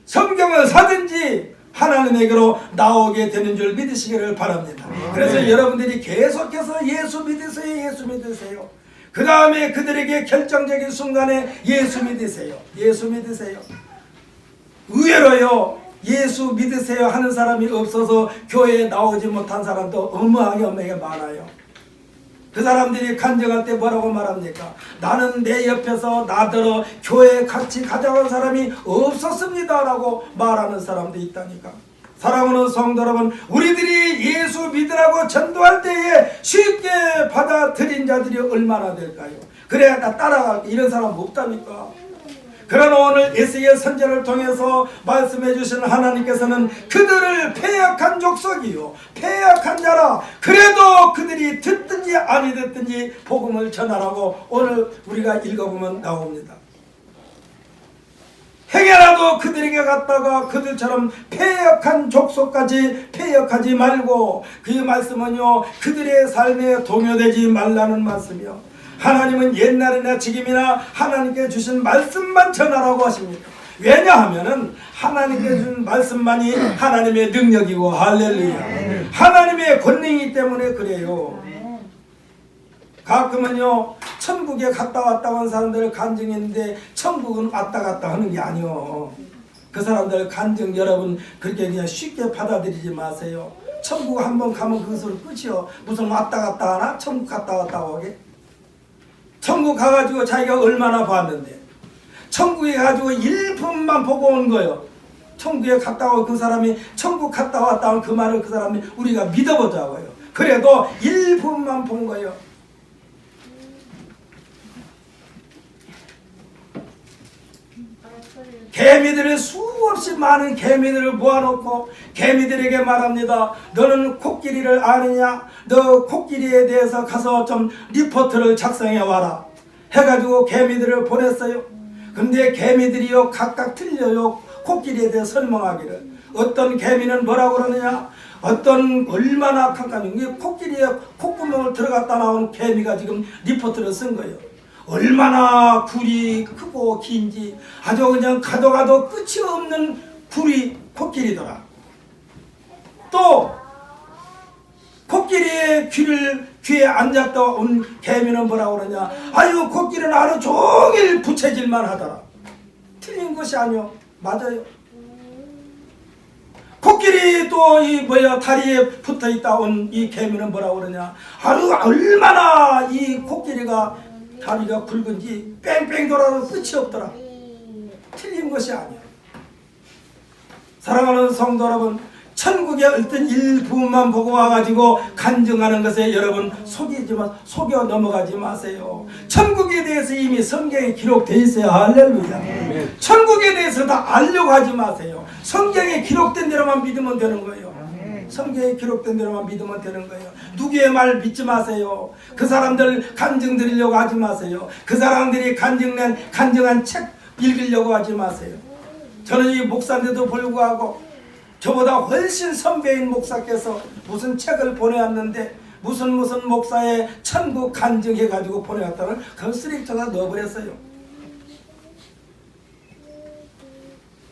성경을 사든지 하나님에게로 나오게 되는 줄 믿으시기를 바랍니다. 그래서 여러분들이 계속해서 예수 믿으세요, 예수 믿으세요. 그 다음에 그들에게 결정적인 순간에 예수 믿으세요, 예수 믿으세요. 의외로요, 예수 믿으세요 하는 사람이 없어서 교회에 나오지 못한 사람도 어마어마하게 많아요. 그 사람들이 간증할 때 뭐라고 말합니까? 나는 내 옆에서 나더러 교회에 같이 가져간 사람이 없었습니다 라고 말하는 사람도 있다니까. 사랑하는 성도 여러분, 우리들이 예수 믿으라고 전도할 때에 쉽게 받아들인 자들이 얼마나 될까요? 그래야 나 따라갈게 이런 사람 없다니까. 그러나 오늘 에스겔 선지자를 통해서 말씀해 주시는 하나님께서는 그들을 패역한 족속이요, 패역한 자라, 그래도 그들이 듣든지 아니 듣든지 복음을 전하라고 오늘 우리가 읽어보면 나옵니다. 행여라도 그들에게 갔다가 그들처럼 패역한 족속까지 패역하지 말고, 그 말씀은요 그들의 삶에 동요되지 말라는 말씀이요, 하나님은 옛날이나 지금이나 하나님께 주신 말씀만 전하라고 하십니다. 왜냐하면은 하나님께 주신 말씀만이 하나님의 능력이고, 할렐루야, 하나님의 권능이기 때문에 그래요. 가끔은요 천국에 갔다 왔다 한 사람들 간증했는데 천국은 왔다 갔다 하는 게 아니요. 그 사람들 간증 여러분 그렇게 그냥 쉽게 받아들이지 마세요. 천국 한번 가면 그것으로 끝이요. 무슨 왔다 갔다 하나? 천국 갔다 왔다 오게? 천국 가가지고 자기가 얼마나 봤는데, 천국에 가지고 1분만 보고 온 거예요. 천국에 갔다 온 그 사람이 천국 갔다 왔다 한 그 말을 그 사람이 우리가 믿어보자고요. 그래도 1분만 본 거예요. 개미들을 수없이 많은 개미들을 모아놓고 개미들에게 말합니다. 너는 코끼리를 아느냐? 너 코끼리에 대해서 가서 좀 리포트를 작성해 와라 해가지고 개미들을 보냈어요. 근데 개미들이요 각각 틀려요. 코끼리에 대해 설명하기를. 어떤 개미는 뭐라고 그러느냐? 어떤 얼마나 칸칸이 코끼리의 콧구멍을 들어갔다 나온 개미가 지금 리포트를 쓴 거예요. 얼마나 굴이 크고 긴지 아주 그냥 가도 가도 끝이 없는 굴이 코끼리더라. 또 코끼리의 귀에 앉았다 온 개미는 뭐라고 그러냐? 아유 코끼리는 하루 종일 부채질만 하더라. 틀린 것이 아니요. 맞아요. 코끼리 또 이 다리에 붙어있다 온 이 개미는 뭐라고 그러냐? 하루 얼마나 이 코끼리가 다리가 굵은지 뺑뺑 돌아도 끝이 없더라. 틀린 것이 아니야. 사랑하는 성도 여러분, 천국의 어떤 일부분만 보고 와가지고 간증하는 것에 여러분 속여 넘어가지 마세요. 천국에 대해서 이미 성경에 기록되어 있어요. 할렐루야. 천국에 대해서 다 알려고 하지 마세요. 성경에 기록된 대로만 믿으면 되는 거예요. 성경에 기록된 대로만 믿으면 되는 거예요. 누구의 말 믿지 마세요. 그 사람들 간증 드리려고 하지 마세요. 그 사람들이 간증한 책 읽으려고 하지 마세요. 저는 이 목사인데도 불구하고 저보다 훨씬 선배인 목사께서 무슨 책을 보내왔는데 무슨 목사의 천국 간증해가지고 보내왔다는 그런 쓰레기통에 넣어버렸어요.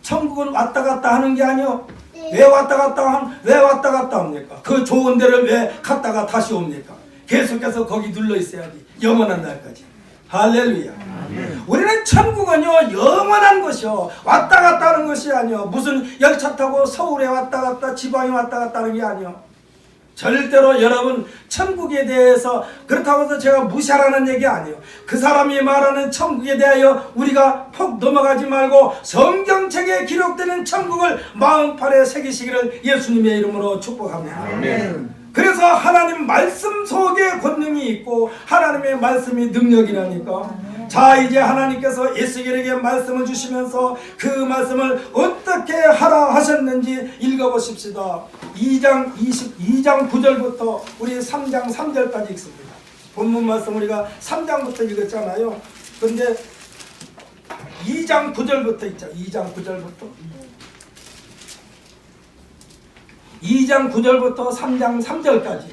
천국은 왔다 갔다 하는 게 아니요. 왜 왔다 갔다 합니까? 그 좋은 데를 왜 갔다가 다시 옵니까? 계속해서 거기 눌러 있어야지. 영원한 날까지. 할렐루야. 우리는 천국은요 영원한 것이요 왔다 갔다 하는 것이 아니요 무슨 열차 타고 서울에 왔다 갔다 지방에 왔다 갔다 하는 게 아니요. 절대로 여러분 천국에 대해서 그렇다고 해서 제가 무시하라는 얘기 아니에요. 그 사람이 말하는 천국에 대하여 우리가 폭 넘어가지 말고 성경책에 기록되는 천국을 마음판에 새기시기를 예수님의 이름으로 축복합니다. 아멘. 그래서 하나님 말씀 속에 권능이 있고 하나님의 말씀이 능력이라니까. 자 이제 하나님께서 에스겔에게 말씀을 주시면서 그 말씀을 어떻게 하라 하셨는지 읽어보십시다. 2장 9절부터 우리 3장 3절까지 읽습니다. 본문 말씀 우리가 3장부터 읽었잖아요. 그런데 2장 9절부터 있죠. 2장 9절부터 3장 3절까지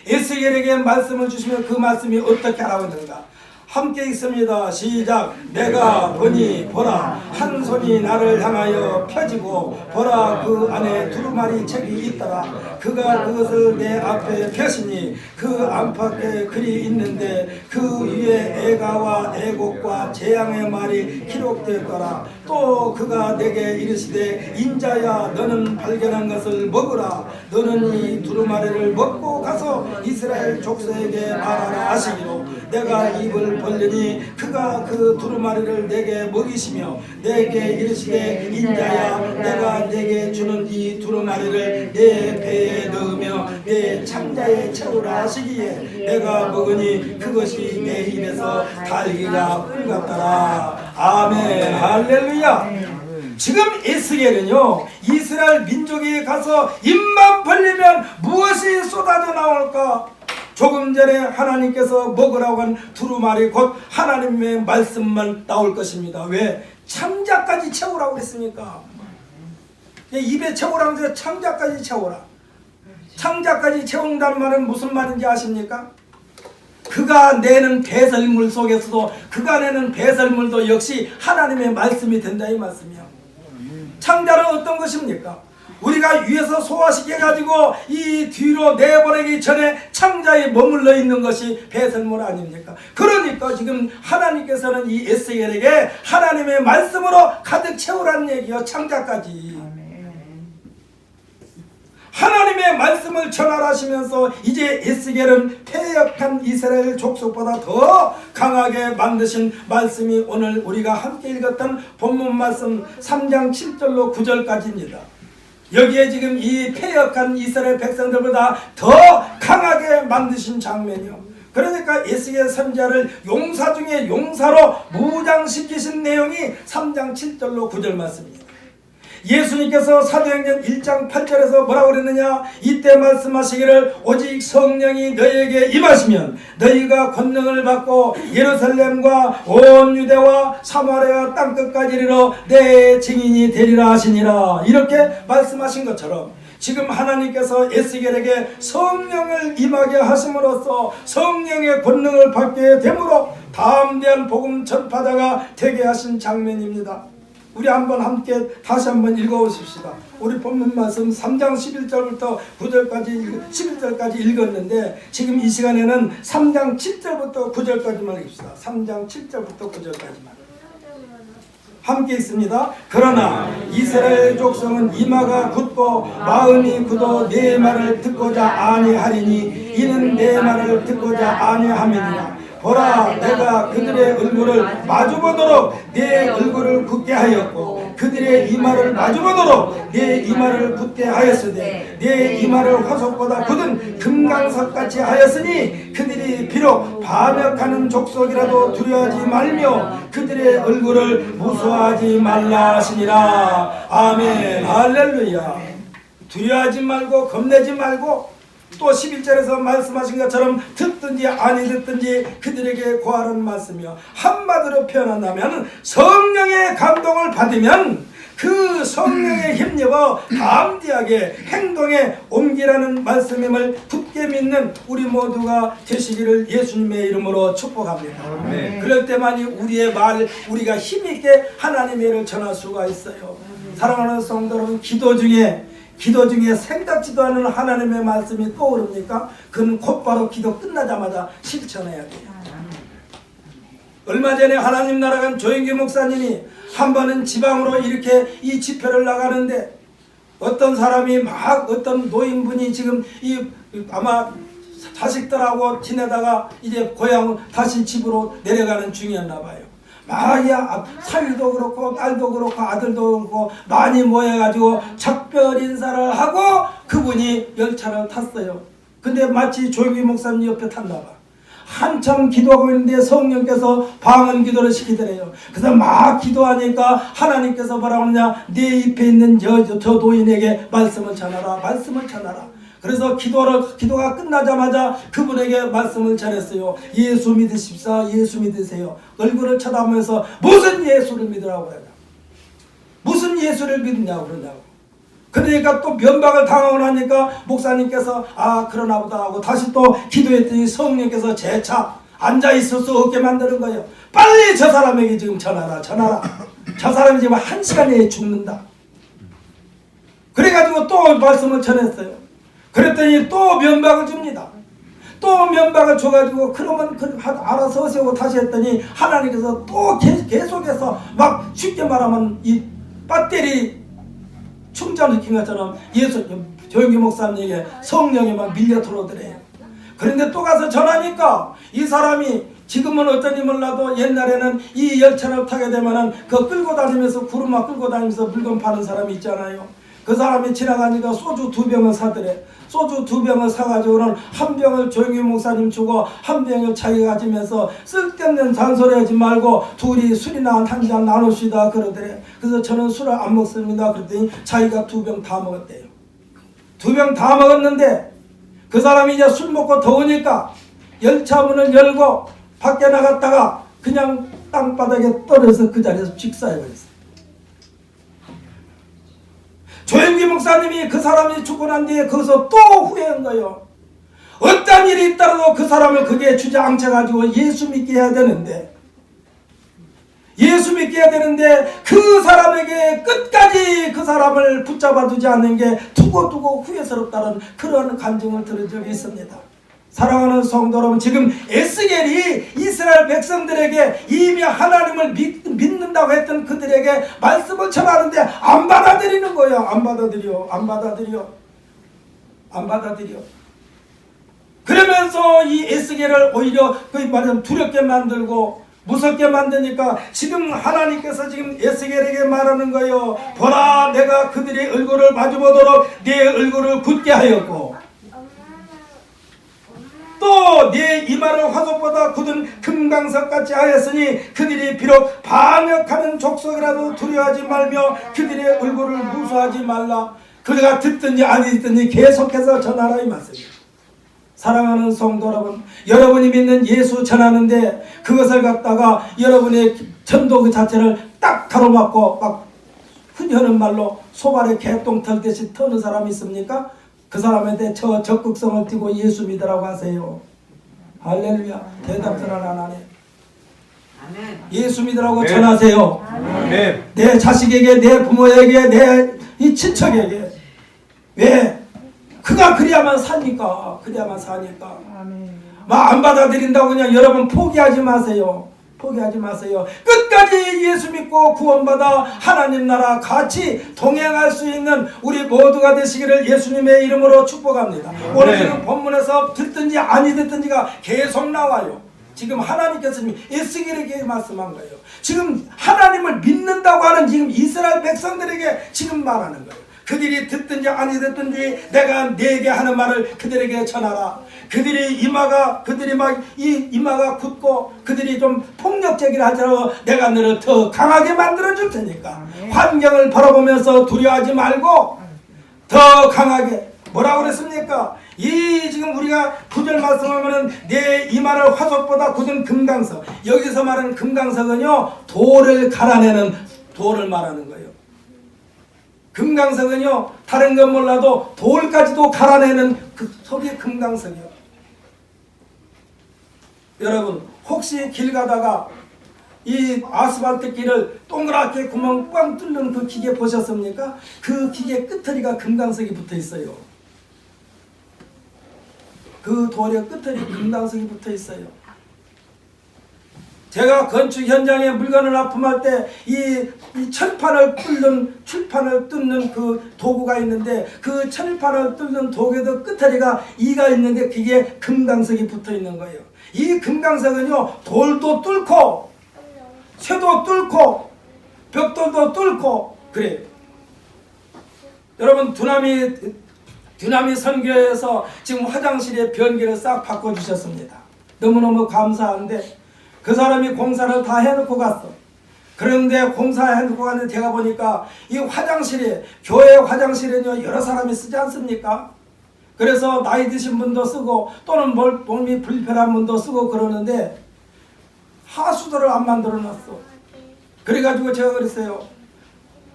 에스겔에게 말씀을 주시면 그 말씀이 어떻게 하라고 했는가. 함께 읽습니다. 시작. 내가 보니 보라 한 손이 나를 향하여 펴지고 보라 그 안에 두루마리 책이 있더라. 그가 그것을 내 앞에 펴시니 그 안팎에 글이 있는데 그 위에 애가와 애곡과 재앙의 말이 기록되었더라. 또 그가 내게 이르시되 인자야 너는 발견한 것을 먹으라. 너는 이 두루마리를 먹고 가서 이스라엘 족속에게 말하라 하시기로 내가 입을 벌리니 그가 그 두루마리를 내게 먹이시며 내게 이르시되 인자야 내가 내게 주는 이 두루마리를 내 배에 넣으며 내 창자에 채우라 하시기에 내가 먹으니 그것이 내 입에서 달기가 꿀 같더라. 아멘. 할렐루야. 지금 에스겔은요 이스라엘 민족이 가서 입만 벌리면 무엇이 쏟아져 나올까? 조금 전에 하나님께서 먹으라고 한 두루마리 곧 하나님의 말씀만 나올 것입니다. 왜? 창자까지 채우라고 했으니까. 입에 채우라고 해서 창자까지 채우라. 창자까지 채운다는 말은 무슨 말인지 아십니까? 그가 내는 배설물 속에서도 그가 내는 배설물도 역시 하나님의 말씀이 된다 이 말씀이요. 창자는 어떤 것입니까? 우리가 위에서 소화시켜가지고 이 뒤로 내보내기 전에 창자에 머물러 있는 것이 배설물 아닙니까? 그러니까 지금 하나님께서는 이 에스겔에게 하나님의 말씀으로 가득 채우라는 얘기요. 창자까지. 하나님의 말씀을 전하시면서 이제 에스겔은 패역한 이스라엘 족속보다 더 강하게 만드신 말씀이 오늘 우리가 함께 읽었던 본문 말씀 3장 7절로 9절까지입니다. 여기에 지금 이 패역한 이스라엘 백성들보다 더 강하게 만드신 장면이요. 그러니까 에스겔 선지자를 용사 중에 용사로 무장시키신 내용이 3장 7절로 9절 말씀입니다. 예수님께서 사도행전 1장 8절에서 뭐라고 그랬느냐? 이때 말씀하시기를 오직 성령이 너희에게 임하시면 너희가 권능을 받고 예루살렘과 온 유대와 사마리아 땅끝까지 이르러 내 증인이 되리라 하시니라. 이렇게 말씀하신 것처럼 지금 하나님께서 에스겔에게 성령을 임하게 하심으로써 성령의 권능을 받게 되므로 담대한 복음 전파자가 되게 하신 장면입니다. 우리 한번 함께 다시 한번 읽어보십시다. 우리 본문 말씀 3장 11절부터 9절까지 11절까지 읽었는데 지금 이 시간에는 3장 7절부터 9절까지만 읽읍시다. 3장 7절부터 9절까지만 함께 있습니다. 그러나 이스라엘 족속은 이마가 굳고 마음이 굳어 내 말을 듣고자 아니하리니 이는 내 말을 듣고자 아니함이니라. 보라, 내가 그들의 얼굴을 마주보도록 내 얼굴을 굳게 하였고 그들의 이마를 마주보도록 내 이마를 굳게 하였으되 내 이마를 화석보다 굳은 금강석같이 하였으니 그들이 비록 반역하는 족속이라도 두려워하지 말며 그들의 얼굴을 무수하지 말라 하시니라. 아멘. 할렐루야. 두려워하지 말고 겁내지 말고 또 11절에서 말씀하신 것처럼 듣든지 아니 듣든지 그들에게 고하라는 말씀이요. 한마디로 표현한다면 성령의 감동을 받으면 그 성령에 힘입어 담대하게 행동에 옮기라는 말씀임을 굳게 믿는 우리 모두가 되시기를 예수님의 이름으로 축복합니다. 그럴 때만이 우리의 말, 우리가 힘있게 하나님의 일을 전할 수가 있어요. 사랑하는 성도 여러분, 기도 중에 생각지도 않은 하나님의 말씀이 떠오릅니까? 그건 곧바로 기도 끝나자마자 실천해야 돼요. 얼마 전에 하나님 나라간 조영기 목사님이 한 번은 지방으로 이렇게 이 집회를 나가는데 어떤 사람이 막 어떤 노인분이 지금 아마 자식들하고 지내다가 이제 고향 다시 집으로 내려가는 중이었나 봐요. 막 사위도 그렇고 딸도 그렇고 아들도 그렇고 많이 모여가지고 작별 인사를 하고 그분이 열차를 탔어요. 근데 마치 조용기 목사님 옆에 탔나 봐. 한참 기도하고 있는데 성령께서 방언 기도를 시키더래요. 그래서 막 기도하니까 하나님께서 뭐라고 하느냐, 내 옆에 있는 저 노인에게 말씀을 전하라, 말씀을 전하라. 그래서 기도가 끝나자마자 그분에게 말씀을 전했어요. 예수 믿으십사, 예수 믿으세요. 얼굴을 쳐다보면서 무슨 예수를 믿으라고 그래요. 무슨 예수를 믿느냐고 그러냐고. 그러니까 또 면박을 당하고 나니까 목사님께서 그러나 보다 하고 다시 또 기도했더니 성령께서 재차 앉아있을 수 없게 만드는 거예요. 빨리 저 사람에게 지금 전하라. 저 사람이 지금 1시간 내에 죽는다. 그래가지고 또 말씀을 전했어요. 그랬더니 또 면박을 줍니다. 또 면박을 줘가지고 그러면 알아서 오세요 다시 했더니 하나님께서 또 계속해서 막 쉽게 말하면 이 배터리 충전시킨 것처럼 조영기 목사님에게 성령이 막 밀려 들어오더래요. 그런데 또 가서 전하니까 이 사람이 지금은 어떤지 몰라도 옛날에는 이 열차를 타게 되면은 그 끌고 다니면서 구르마 끌고 다니면서 물건 파는 사람이 있잖아요. 그 사람이 지나가니까 소주 2병을 사더래. 소주 2병을 사가지고는 한 병을 조영기 목사님 주고 한 병을 자기가 가지면서 쓸데없는 잔소리하지 말고 둘이 술이나 한 잔 나눕시다 그러더래. 그래서 저는 술을 안 먹습니다 그랬더니 자기가 2병 다 먹었대요. 2병 다 먹었는데 그 사람이 이제 술 먹고 더우니까 열차 문을 열고 밖에 나갔다가 그냥 땅바닥에 떨어져서 그 자리에서 직사해버렸어요. 조영기 목사님이 그 사람이 죽고 난 뒤에 거기서 또 후회한 거예요. 어떤 일이 있더라도 그 사람을 거기에 주저앉혀가지고 예수 믿게 해야 되는데 그 사람에게 끝까지 그 사람을 붙잡아두지 않는 게 두고두고 후회스럽다는 그런 감정을 들은 적이 있습니다. 사랑하는 성도 여러분, 지금 에스겔이 이스라엘 백성들에게 이미 하나님을 믿는다고 했던 그들에게 말씀을 전하는데 안 받아들이는 거예요. 안 받아들여. 그러면서 이 에스겔을 오히려 말하자면 두렵게 만들고 무섭게 만드니까 지금 하나님께서 지금 에스겔에게 말하는 거예요. 보라, 내가 그들의 얼굴을 마주보도록 내 얼굴을 굳게 하였고 또 내 이마를 화석보다 굳은 금강석같이 하였으니 그들이 비록 반역하는 족속이라도 두려워하지 말며 그들의 얼굴을 무수하지 말라. 그대가 듣든지 안 듣든지 계속해서 전하라 이 말씀입니다. 사랑하는 성도 여러분, 여러분이 믿는 예수 전하는데 그것을 갖다가 여러분의 전도 그 자체를 딱 가로막고 막 흔히 하는 말로 소발에 개똥 털듯이 터는 사람이 있습니까? 그 사람한테 저 적극성을 띠고 예수 믿으라고 하세요. 할렐루야. 대답들 안 하네. 아멘. 예수 믿으라고 아멘. 전하세요. 아멘. 내 자식에게, 내 부모에게, 내 이 친척에게. 왜? 그가 그래야만 사니까. 그래야만 사니까. 막 안 받아들인다고 그냥 여러분 포기하지 마세요. 포기하지 마세요. 끝까지 예수 믿고 구원받아 하나님 나라 같이 동행할 수 있는 우리 모두가 되시기를 예수님의 이름으로 축복합니다. 오늘 지금 본문에서 듣든지 아니 듣든지가 계속 나와요. 지금 하나님께서 지금 에스겔에게 말씀한 거예요. 지금 하나님을 믿는다고 하는 지금 이스라엘 백성들에게 지금 말하는 거예요. 그들이 듣든지 아니 듣든지 내가 네게 하는 말을 그들에게 전하라. 그들이 막 이 이마가 굳고 그들이 좀 폭력적이라 하더라도 내가 너를 더 강하게 만들어 줄 테니까 환경을 바라보면서 두려워하지 말고 더 강하게 뭐라고 그랬습니까? 이 지금 우리가 9절 말씀하면은 내 이마를 화석보다 굳은 금강석. 여기서 말하는 금강석은요 돌을 갈아내는 돌을 말하는 거예요. 금강석은요 다른 건 몰라도 돌까지도 갈아내는 그 속이 금강석이요. 여러분 혹시 길 가다가 이 아스팔트 길을 동그랗게 구멍 꽝 뚫는 그 기계 보셨습니까? 그 기계 끝터리가 금강석이 붙어 있어요. 그 돌의 끝터리 금강석이 붙어 있어요. 제가 건축 현장에 물건을 납품할 때 이 철판을 뚫는 그 도구가 있는데 그 철판을 뚫는 도구에도 끝터리가 이가 있는데 그게 금강석이 붙어 있는 거예요. 이 금강석은요 돌도 뚫고 쇠도 뚫고 벽돌도 뚫고 그래요. 여러분 두나미 선교에서 지금 화장실의 변기를 싹 바꿔주셨습니다. 너무너무 감사한데 그 사람이 공사를 다 해놓고 갔어. 그런데 공사해놓고 갔는데 제가 보니까 이 화장실이 교회 화장실은요 여러 사람이 쓰지 않습니까? 그래서 나이 드신 분도 쓰고 또는 몸이 불편한 분도 쓰고 그러는데 하수도를 안 만들어놨어. 그래가지고 제가 그랬어요.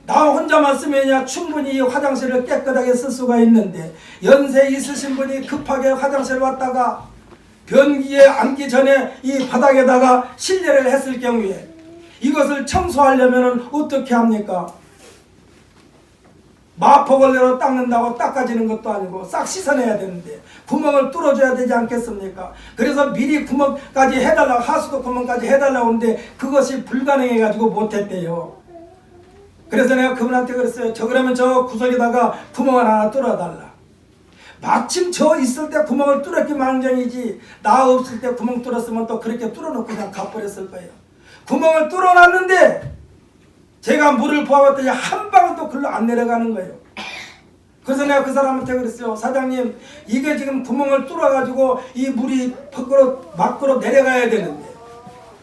나 혼자만 쓰면야 충분히 화장실을 깨끗하게 쓸 수가 있는데 연세 있으신 분이 급하게 화장실 왔다가 변기에 앉기 전에 이 바닥에다가 실례를 했을 경우에 이것을 청소하려면 어떻게 합니까? 마포걸레로 닦는다고 닦아지는 것도 아니고 싹 씻어내야 되는데 구멍을 뚫어줘야 되지 않겠습니까? 그래서 미리 구멍까지 해달라고 하수도 구멍까지 해달라고 하는데 그것이 불가능해가지고 못했대요. 그래서 내가 그분한테 그랬어요. 그러면 저 구석에다가 구멍을 하나 뚫어달라. 마침 저 있을 때 구멍을 뚫었기 망정이지 나 없을 때 구멍 뚫었으면 또 그렇게 뚫어놓고 그냥 가버렸을 거예요. 구멍을 뚫어놨는데 제가 물을 부어봤더니 한 방울도 글로 안 내려가는 거예요. 그래서 내가 그 사람한테 그랬어요. 사장님 이게 지금 구멍을 뚫어가지고 이 물이 밖으로 내려가야 되는데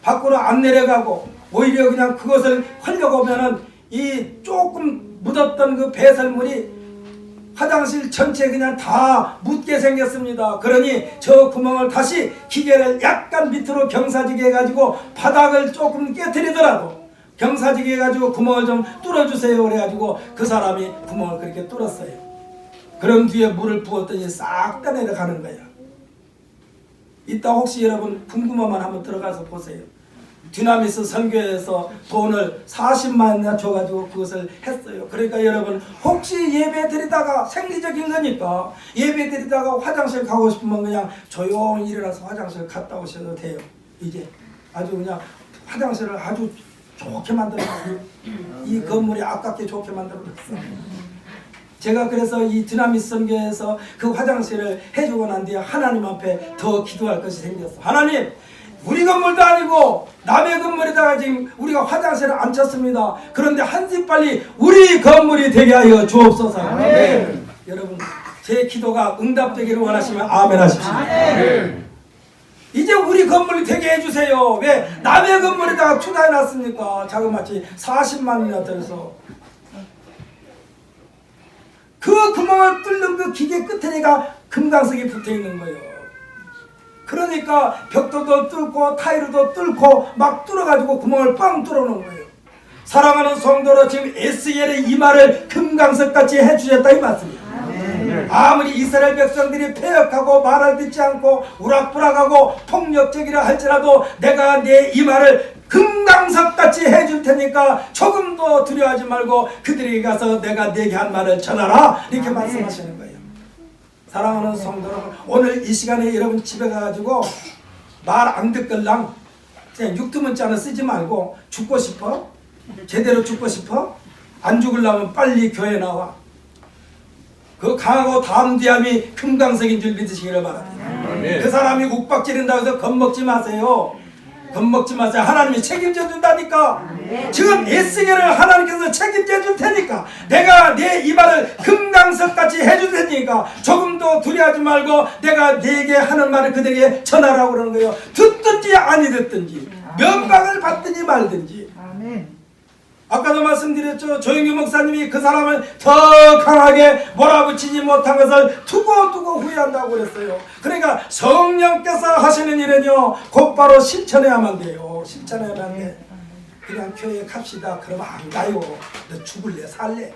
밖으로 안 내려가고 오히려 그냥 그것을 하려고 하면은 이 조금 묻었던 그 배설물이 화장실 전체 그냥 다 묻게 생겼습니다. 그러니 저 구멍을 다시 기계를 약간 밑으로 경사지게 해가지고 바닥을 조금 깨트리더라도 경사지게 해가지고 구멍을 좀 뚫어주세요. 그래가지고 그 사람이 구멍을 그렇게 뚫었어요. 그런 뒤에 물을 부었더니 싹 다 내려가는 거야. 이따 혹시 여러분 궁금하면 한번 들어가서 보세요. 디나미스 선교에서 돈을 40만이나 줘가지고 그것을 했어요. 그러니까 여러분 혹시 예배 드리다가 생리적인 거니까 예배 드리다가 화장실 가고 싶으면 그냥 조용히 일어나서 화장실 갔다 오셔도 돼요. 이제 아주 그냥 화장실을 아주 좋게 만들어놨어요. 이 건물이 아깝게 좋게 만들어놨어요. 제가 그래서 이 디나미스 선교에서 그 화장실을 해주고 난 뒤에 하나님 앞에 더 기도할 것이 생겼어. 하나님 우리 건물도 아니고 남의 건물에다가 지금 우리가 화장실을 안 쳤습니다. 그런데 한시 빨리 우리 건물이 되게 하여 주옵소서. 아멘. 여러분 제 기도가 응답되기를 원하시면 아멘 하십시오. 아멘. 이제 우리 건물이 되게 해주세요. 왜 남의 건물에다가 투자해놨습니까? 자그마치 40만 원이나 들어서 그 구멍을 뚫는 그 기계 끝에니까 금강석이 붙어있는 거예요. 그러니까 벽도도 뚫고 타일도 뚫고 막 뚫어가지고 구멍을 뻥 뚫어놓은 거예요. 사랑하는 성도로 지금 에스겔의 이 말을 금강석같이 해주셨다 이 말씀입니다. 아무리 이스라엘 백성들이 패역하고 말을 듣지 않고 우락부락하고 폭력적이라 할지라도 내가 내 이 말을 금강석같이 해줄 테니까 조금도 두려워하지 말고 그들에게 가서 내가 내게 한 말을 전하라 이렇게 말씀하시는 거예요. 사랑하는 성도 여러분, 오늘 이 시간에 여러분 집에 가가지고 말 안 듣걸랑 그냥 육두문자는 쓰지 말고 죽고 싶어? 제대로 죽고 싶어? 안 죽으려면 빨리 교회 나와. 그 강하고 담대함이 금강석인 줄 믿으시기를 바랍니다. 그 사람이 욱박지른다고 해서 겁먹지 마세요. 겁먹지 마세요. 하나님이 책임져 준다니까. 지금 에스겔을 하나님께서 책임져 줄 테니까 내가 내 이 말을 금강석같이 해줄 테니까 조금도 두려워하지 말고 내가 네게 하는 말을 그들에게 전하라고 그러는 거예요. 듣든지 아니 듣든지 명방을 받든지 말든지. 아까도 말씀드렸죠. 조영규 목사님이 그 사람을 더 강하게 몰아붙이지 못한 것을 두고두고 후회한다고 그랬어요. 그러니까 성령께서 하시는 일은요 곧바로 실천해야만 돼요. 실천해야만 돼. 그냥 교회에 갑시다 그러면 안 가요. 너 죽을래 살래?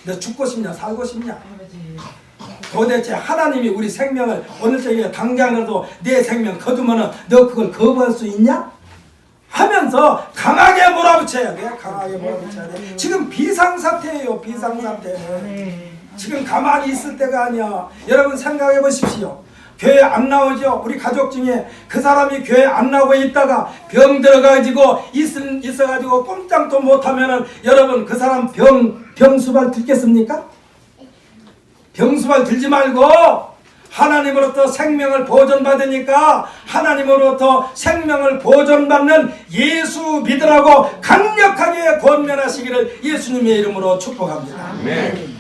너 죽고 싶냐 살고 싶냐? 도대체 하나님이 우리 생명을 오늘 저녁에 당장이라도 내 생명 거두면은 너 그걸 거부할 수 있냐? 하면서 강하게 몰아붙여야 돼. 강하게 몰아붙여야 돼. 지금 비상사태예요. 비상사태. 지금 가만히 있을 때가 아니야. 여러분 생각해 보십시오. 교회 안 나오죠? 우리 가족 중에 그 사람이 교회 안 나오고 있다가 병 들어가지고 있어가지고 꼼짝도 못하면은 여러분 그 사람 병수발 들겠습니까? 병수발 들지 말고 하나님으로부터 생명을 보존받으니까 하나님으로부터 생명을 보존받는 예수 믿으라고 강력하게 권면하시기를 예수님의 이름으로 축복합니다. 아멘.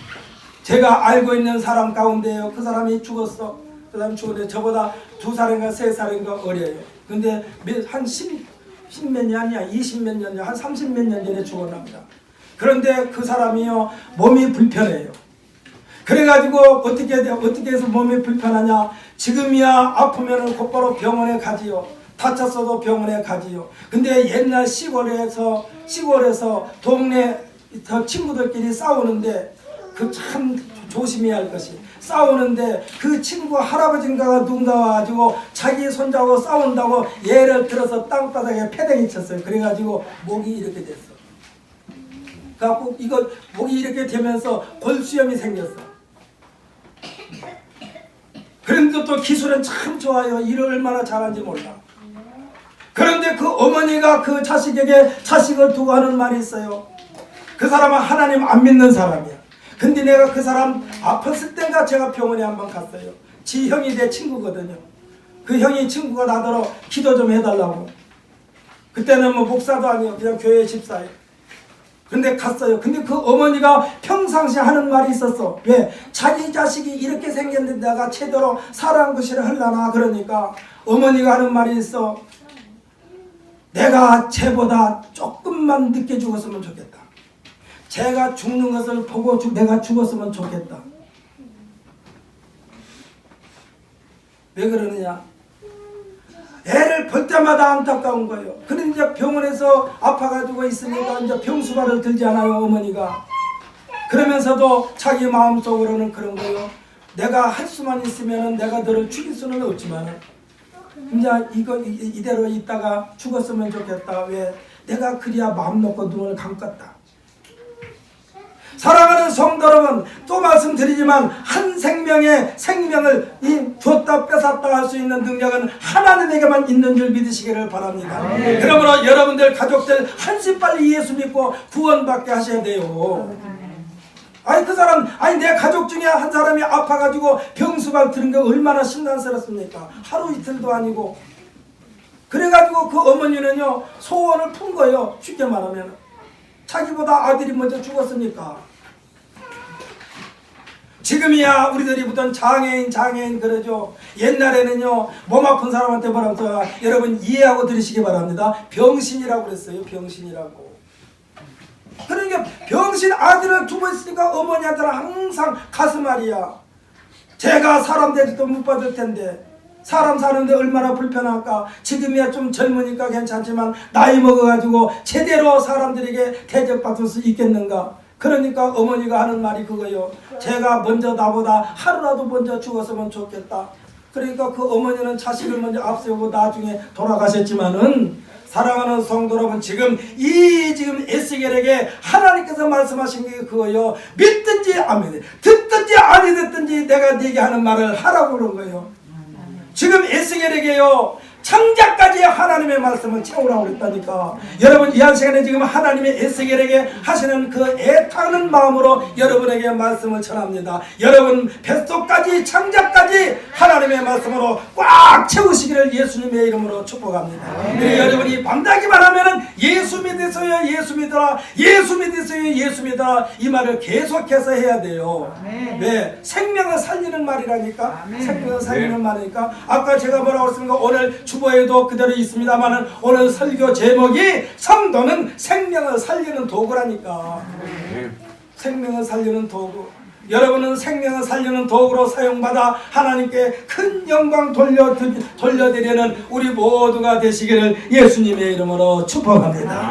제가 알고 있는 사람 가운데요. 그 사람이 죽었어. 그 사람이 죽었는데 저보다 2살인가 3살인가 어려요. 근데 한 10몇 년 아니야. 20몇 년, 한 30몇 년 전에 죽었답니다. 그런데 그 사람이요. 몸이 불편해요. 그래가지고 어떻게 해서 몸이 불편하냐? 지금이야 아프면은 곧바로 병원에 가지요. 다쳤어도 병원에 가지요. 근데 옛날 시골에서 동네 친구들끼리 싸우는데 그 참 조심해야 할 것이 싸우는데 그 친구 할아버지인가가 누군가 와가지고 자기 손자하고 싸운다고 예를 들어서 땅바닥에 패댕이 쳤어요. 그래가지고 목이 이렇게 됐어. 그래갖고 이거 목이 이렇게 되면서 골수염이 생겼어. 그런데 또 기술은 참 좋아요. 일을 얼마나 잘하는지 몰라. 그런데 그 어머니가 그 자식에게 자식을 두고 하는 말이 있어요. 그 사람은 하나님 안 믿는 사람이야. 근데 내가 그 사람 아팠을 때인가 제가 병원에 한번 갔어요. 지 형이 내 친구거든요. 그 형이 친구가 나더러 기도 좀 해달라고. 그때는 뭐 목사도 아니고 그냥 교회 집사예요. 근데 갔어요. 근데 그 어머니가 평상시에 하는 말이 있었어. 왜? 자기 자식이 이렇게 생겼는데 내가 제대로 사랑한 것이라 하려나. 그러니까 어머니가 하는 말이 있어. 내가 쟤보다 조금만 늦게 죽었으면 좋겠다. 쟤가 죽는 것을 보고 내가 죽었으면 좋겠다. 왜 그러느냐? 애를 볼 때마다 안타까운 거예요. 그런데 이제 병원에서 아파가지고 있으니까 이제 병수발을 들지 않아요, 어머니가. 그러면서도 자기 마음속으로는 그런 거예요. 내가 할 수만 있으면 내가 너를 죽일 수는 없지만 이제 이대로 있다가 죽었으면 좋겠다. 왜? 내가 그리야 마음 놓고 눈을 감겠다. 사랑하는 성도 여러분, 또 말씀드리지만 한 생명의 생명을 줬다 뺏었다 할 수 있는 능력은 하나님에게만 있는 줄 믿으시기를 바랍니다. 그러므로 여러분들 가족들 한시 빨리 예수 믿고 구원받게 하셔야 돼요. 내 가족 중에 한 사람이 아파가지고 병수발 들은 게 얼마나 심란스럽습니까? 하루 이틀도 아니고. 그래가지고 그 어머니는요 소원을 푼 거예요. 쉽게 말하면 자기보다 아들이 먼저 죽었으니까. 지금이야 우리들이 보던 장애인 그러죠. 옛날에는요 몸 아픈 사람한테 뭐라고 여러분 이해하고 들으시기 바랍니다. 병신이라고 그랬어요. 병신이라고. 그러니까 병신 아들을 두고 있으니까 어머니한테는 항상 가슴앓이야. 제가 사람 대접도 못 받을 텐데 사람 사는데 얼마나 불편할까. 지금이야 좀 젊으니까 괜찮지만 나이 먹어가지고 제대로 사람들에게 대접받을 수 있겠는가. 그러니까 어머니가 하는 말이 그거예요. 제가 먼저 나보다 하루라도 먼저 죽었으면 좋겠다. 그러니까 그 어머니는 자식을 먼저 앞세우고 나중에 돌아가셨지만은 사랑하는 성도 여러분, 지금 에스겔에게 하나님께서 말씀하신 게 그거예요. 믿든지 안 믿든지, 듣든지 아니 듣든지 내가 네게 하는 말을 하라고 그런 거예요. 지금 에스겔에게요 창자까지 하나님의 말씀을 채우라고 그랬다니까. 여러분 이 한 시간에 지금 하나님의 에스겔에게 하시는 그 애타는 마음으로 여러분에게 말씀을 전합니다. 여러분 뱃속까지 창자까지 하나님의 말씀으로 꽉 채우시기를 예수님의 이름으로 축복합니다. 그리고 여러분이 밤다기만 하면은 예수 믿으세요, 예수 믿어라, 예수 믿으세요, 예수 믿어라, 이 말을 계속해서 해야 돼요. 네, 생명을 살리는 말이라니까. 생명을 살리는 말이니까. 아까 제가 뭐라고 했습니까? 오늘 주보에도 그대로 있습니다만은 오늘 설교 제목이 성도는 생명을 살리는 도구라니까. 생명을 살리는 도구. 여러분은 생명을 살리는 도구로 사용받아 하나님께 큰 영광 돌려드리는 우리 모두가 되시기를 예수님의 이름으로 축복합니다.